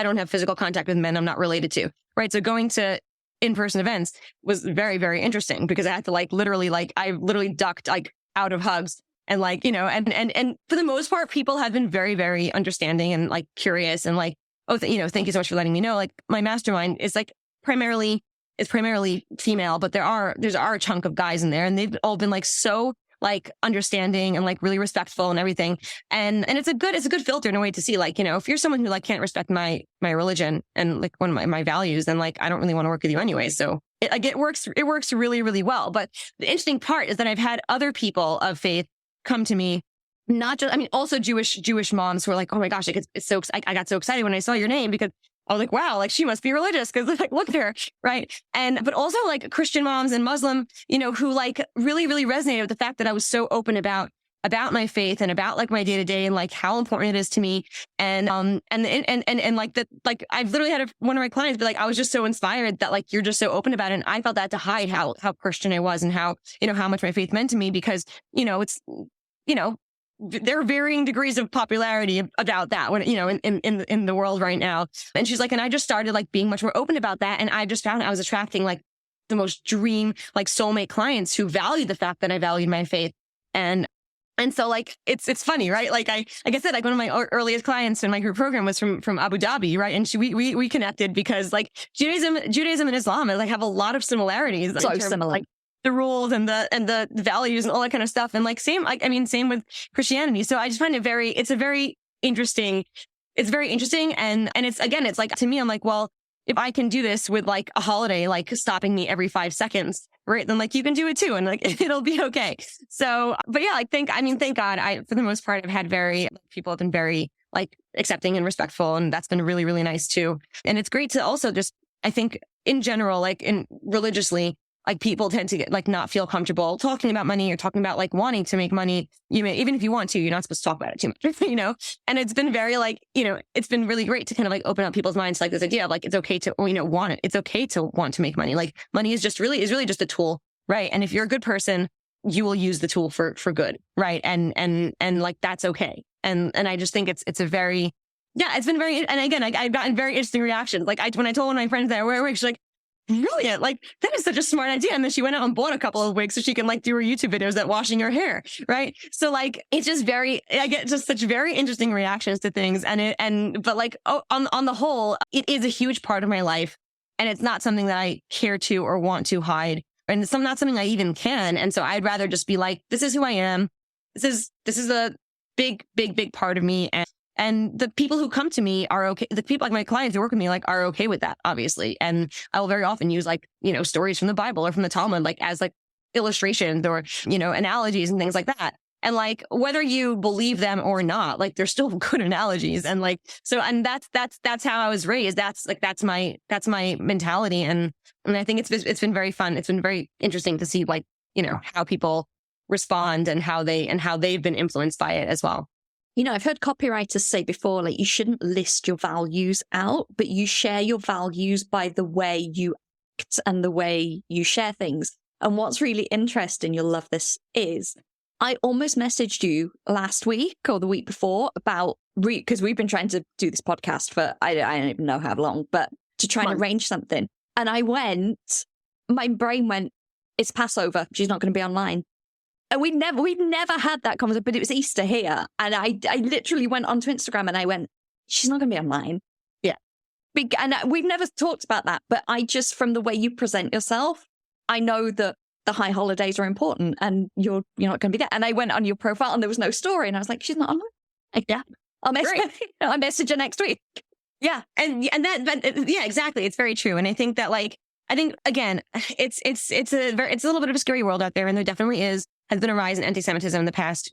don't have physical contact with men I'm not related to. Right. So going to in-person events was very, very interesting because I had to I literally ducked like out of hugs. And like, and for the most part, people have been very, very understanding and like curious and like, oh, thank you so much for letting me know. Like my mastermind is like primarily female, but there's a chunk of guys in there and they've all been like so like understanding and like really respectful and everything. And it's a good filter in a way to see like, if you're someone who like can't respect my religion and like one of my values, then like I don't really want to work with you anyway. So it works really, really well. But the interesting part is that I've had other people of faith come to me, also Jewish moms who are like, oh my gosh, I got so excited when I saw your name because I was like, wow, like she must be religious because like, look at her. Right. But also like Christian moms and Muslim, who like really, really resonated with the fact that I was so open about my faith and about like my day to day and like how important it is to me. And like that, like I've literally had one of my clients be like, I was just so inspired that like, you're just so open about it. And I felt that to hide how Christian I was and how much my faith meant to me because, it's, there are varying degrees of popularity about that when, in the world right now. And she's like, and I just started like being much more open about that. And I just found I was attracting like the most dream, like soulmate clients who valued the fact that I valued my faith. And so like, it's funny, right? Like I said, like one of my earliest clients in my group program was from Abu Dhabi, right? And we connected because like Judaism and Islam like have a lot a similarities.
So similar.
Like, the rules and the values and all that kind of stuff. And like same with Christianity. So I just find it's very interesting. And it's like, to me, I'm like, well, if I can do this with like a holiday, like stopping me every 5 seconds, right? Then like you can do it too. And like, it'll be okay. So, but yeah, like thank God for the most part, I've had people have been very like accepting and respectful. And that's been really, really nice too. And it's great to also just, I think in general, like religiously, like people tend to get like not feel comfortable talking about money or talking about like wanting to make money. Even if you want to, you're not supposed to talk about it too much, and it's been very like, it's been really great to kind of like open up people's minds to like this idea of like, it's okay to, want it. It's okay to want to make money. Like money is really just a tool. Right. And if you're a good person, you will use the tool for good. Right. And like, that's okay. And I just think it's a very, yeah, it's been very, and again, I've gotten very interesting reactions. Like when I told one of my friends that I work, she's like, brilliant. Like, that is such a smart idea. And then she went out and bought a couple of wigs so she can like do her YouTube videos at washing her hair. Right. So like, it's just I get just such very interesting reactions to things. But like, on the whole, it is a huge part of my life. And it's not something that I care to or want to hide. And it's not something I even can. And so I'd rather just be like, this is who I am. This is a big, big, big part of me. And the people who come to me are okay. The people like my clients who work with me like are okay with that, obviously. And I will very often use like, stories from the Bible or from the Talmud, like as like illustrations or, analogies and things like that. And like, whether you believe them or not, like they're still good analogies. And like, so, and that's how I was raised. That's my mentality. And I think it's been very fun. It's been very interesting to see like, how people respond and how they've been influenced by it as well.
I've heard copywriters say before, like, you shouldn't list your values out, but you share your values by the way you act and the way you share things. And what's really interesting, you'll love this, is I almost messaged you last week or the week before about, because we've been trying to do this podcast for, I don't even know how long, but to try and arrange something. And my brain went, it's Passover. She's not going to be online. And we'd never had that conversation, but it was Easter here. And I literally went onto Instagram and I went, she's not going to be online.
Yeah.
And we've never talked about that, but I just, from the way you present yourself, I know that the high holidays are important and you're not going to be there. And I went on your profile and there was no story. And I was like, she's not online.
Yeah.
I'll message her next week.
Yeah. And yeah, exactly. It's very true. And I think that again, it's a little bit of a scary world out there. And there definitely has been a rise in anti-Semitism in the past,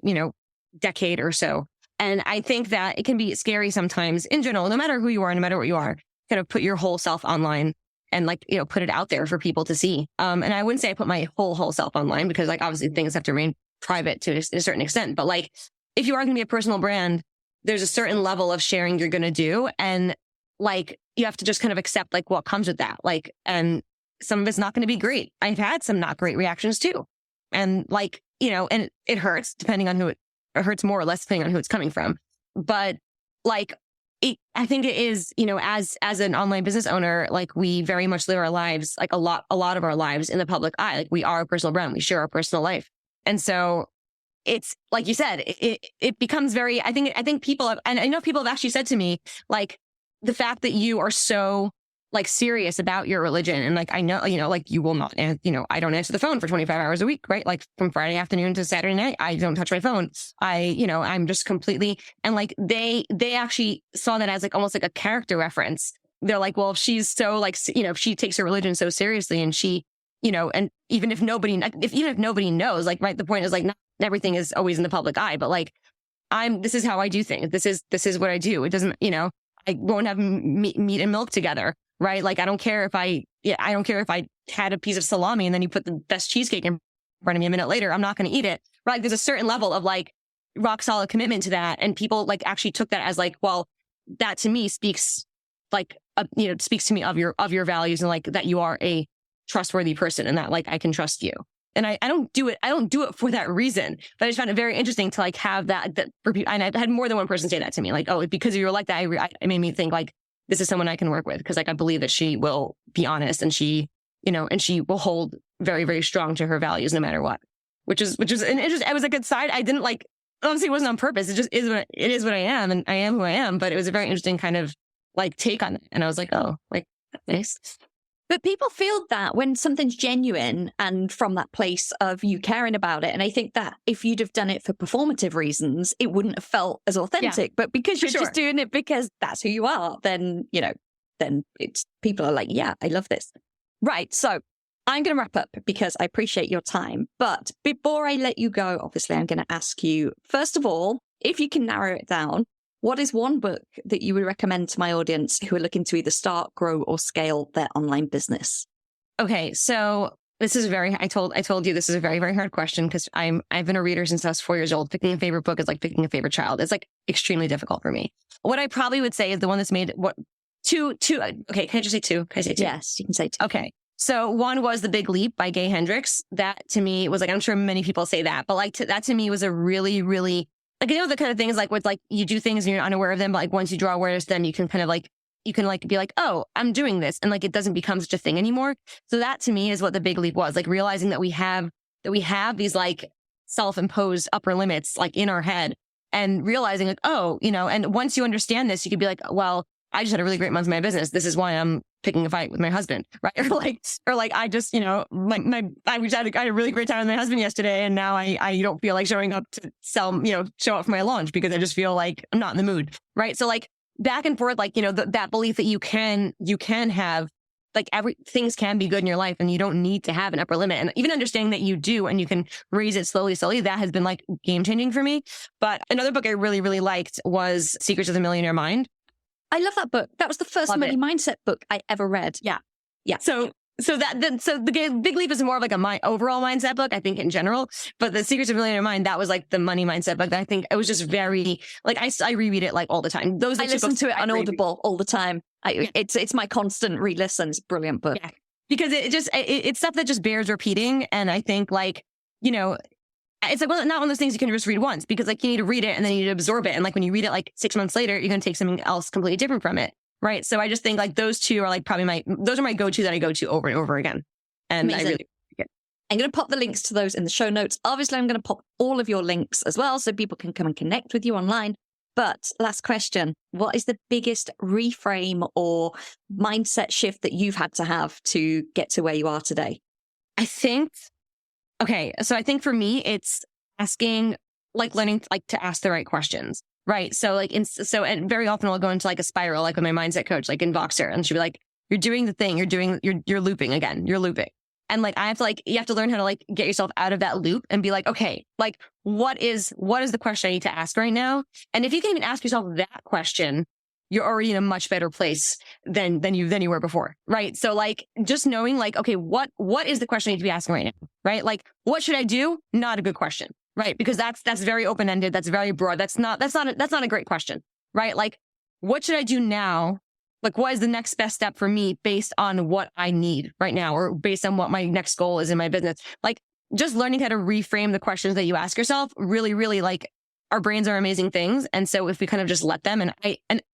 decade or so. And I think that it can be scary sometimes in general, no matter who you are, no matter what you are, kind of put your whole self online and put it out there for people to see. And I wouldn't say I put my whole self online because obviously things have to remain private to a certain extent. But if you are going to be a personal brand, there's a certain level of sharing you're going to do. And you have to just kind of accept what comes with that. And some of it's not going to be great. I've had some not great reactions too. And and it hurts depending on it hurts more or less depending on who it's coming from. But I think it is, as an online business owner, we very much live our lives, a lot of our lives in the public eye. We are a personal brand. We share our personal life. And so it's like you said, it becomes very, I think people have, and I know people have actually said to me, the fact that you are so serious about your religion. And I know, you will not, and I don't answer the phone for 25 hours a week, right? From Friday afternoon to Saturday night, I don't touch my phone. I'm just completely, and they actually saw that as almost a character reference. They're like, well, if she's so if she takes her religion so seriously and she, and even if nobody knows, right, the point is not everything is always in the public eye, but this is how I do things. This is what I do. It doesn't, I won't have meat and milk together. Right. I don't care if I had a piece of salami and then you put the best cheesecake in front of me a minute later, I'm not going to eat it. Right. There's a certain level of rock solid commitment to that. And people actually took that as well, that to me speaks speaks to me of your values and that you are a trustworthy person and that I can trust you. And I don't do it for that reason, but I just found it very interesting to have that for people. And I've had more than one person say that to me, because you're like that, it made me think this is someone I can work with because I believe that she will be honest and she, and she will hold very, very strong to her values no matter what, which is an interesting, it was a good side. I didn't honestly, it wasn't on purpose. It just is it is what I am and I am who I am, but it was a very interesting kind of take on it. And I was like, oh, nice.
But people feel that when something's genuine and from that place of you caring about it. And I think that if you'd have done it for performative reasons, it wouldn't have felt as authentic. Yeah, but because you're just doing it because that's who you are, then, then people are like, yeah, I love this. Right. So I'm going to wrap up because I appreciate your time. But before I let you go, obviously, I'm going to ask you, first of all, if you can narrow it down, what is one book that you would recommend to my audience who are looking to either start, grow, or scale their online business?
Okay, so this is I told you this is a very, very hard question because I've been a reader since I was 4 years old. Picking a favorite book is like picking a favorite child. It's extremely difficult for me. What I probably would say is the one that's made two. Okay, can I just say two? Can I say two?
Yes, you can say two.
Okay. So one was The Big Leap by Gay Hendricks. That to me was I'm sure many people say that, but that to me was a really, really the kind of things with you do things and you're unaware of them, but once you draw awareness to them, you can kind of you can like be like, oh, I'm doing this. And like, it doesn't become such a thing anymore. So that to me is what the big leap was, like realizing that we have these like self-imposed upper limits like in our head, and realizing like, oh, and once you understand this, you could be like, well, I just had a really great month in my business. This is why I'm picking a fight with my husband, right? Or like I just, I had a really great time with my husband yesterday, and now I don't feel like showing up to show up for my lunch because I just feel like I'm not in the mood, right? So like back and forth, like that belief that you can have like things can be good in your life, and you don't need to have an upper limit, and even understanding that you do, and you can raise it slowly, that has been like game changing for me. But another book I really, really liked was Secrets of the Millionaire Mind.
I love that book. That was the first money mindset book I ever read.
Yeah. So the Big Leap is more of like my overall mindset book, I think in general, but the Secrets of a Millionaire Mind, that was like the money mindset book that I think it was just very, like I reread it like all the time. I
listen to it on Audible all the time. It's my constant re-listen. It's a brilliant book.
Yeah. Because it's stuff that just bears repeating. And I think like, it's like, well, not one of those things you can just read once, because like you need to read it and then you need to absorb it. And like when you read it like 6 months later, you're going to take something else completely different from it. Right. So I just think like those two are like probably those are my go-to that I go to over and over again. And
amazing.
I really like it.
I'm going to pop the links to those in the show notes. Obviously, I'm going to pop all of your links as well so people can come and connect with you online. But last question, what is the biggest reframe or mindset shift that you've had to have to get to where you are today?
I think for me, it's asking, like learning like to ask the right questions. Right. So like, and very often I'll go into like a spiral, like with my mindset coach, like in Voxer, and she'll be like, you're doing the thing, you're looping again, you're looping. And like, you have to learn how to like get yourself out of that loop and be like, okay, like what is the question I need to ask right now? And if you can even ask yourself that question, you're already in a much better place than you were before. Right. So like just knowing like, okay, what is the question I need to be asking right now? Right. Like, what should I do? Not a good question. Right. Because that's very open-ended. That's very broad. That's not a great question. Right. Like, what should I do now? Like, what is the next best step for me based on what I need right now, or based on what my next goal is in my business? Like, just learning how to reframe the questions that you ask yourself really, really, like, our brains are amazing things. And so if we kind of just let them, and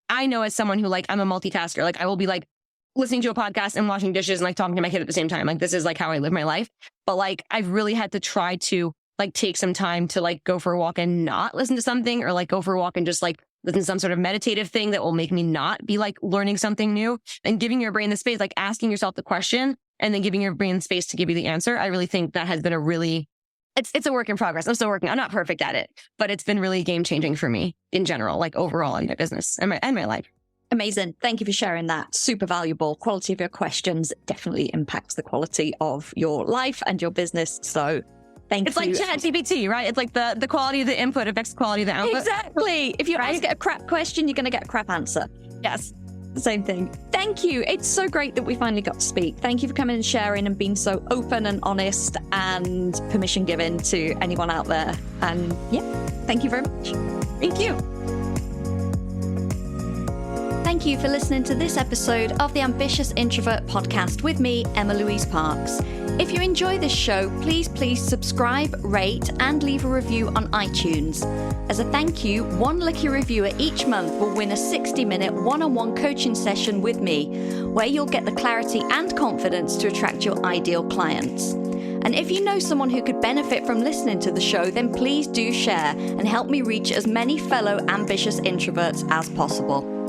I know as someone who like, I'm a multitasker, like I will be like listening to a podcast and washing dishes and like talking to my kid at the same time. Like, this is like how I live my life. But like, I've really had to try to like take some time to like go for a walk and not listen to something, or like go for a walk and just like listen to some sort of meditative thing that will make me not be like learning something new, and giving your brain the space, like asking yourself the question and then giving your brain the space to give you the answer. I really think that has been it's a work in progress. I'm still working. I'm not perfect at it, but it's been really game changing for me in general, like overall in my business and my life.
Amazing. Thank you for sharing that. Super valuable. Quality of your questions definitely impacts the quality of your life and your business. So
it's like ChatGPT, right? It's like the quality of the input affects the quality of the output.
Exactly. If you ask a crap question, you're going to get a crap answer.
Yes.
Same thing. Thank you. It's so great that we finally got to speak. Thank you for coming and sharing and being so open and honest and permission given to anyone out there. And yeah, thank you very much.
Thank you.
Thank you for listening to this episode of the Ambitious Introvert podcast with me, Emma-Louise Parks. If you enjoy this show, please subscribe, rate, and leave a review on iTunes. As a thank you, one lucky reviewer each month will win a 60-minute one-on-one coaching session with me, where you'll get the clarity and confidence to attract your ideal clients. And if you know someone who could benefit from listening to the show, then please do share and help me reach as many fellow ambitious introverts as possible.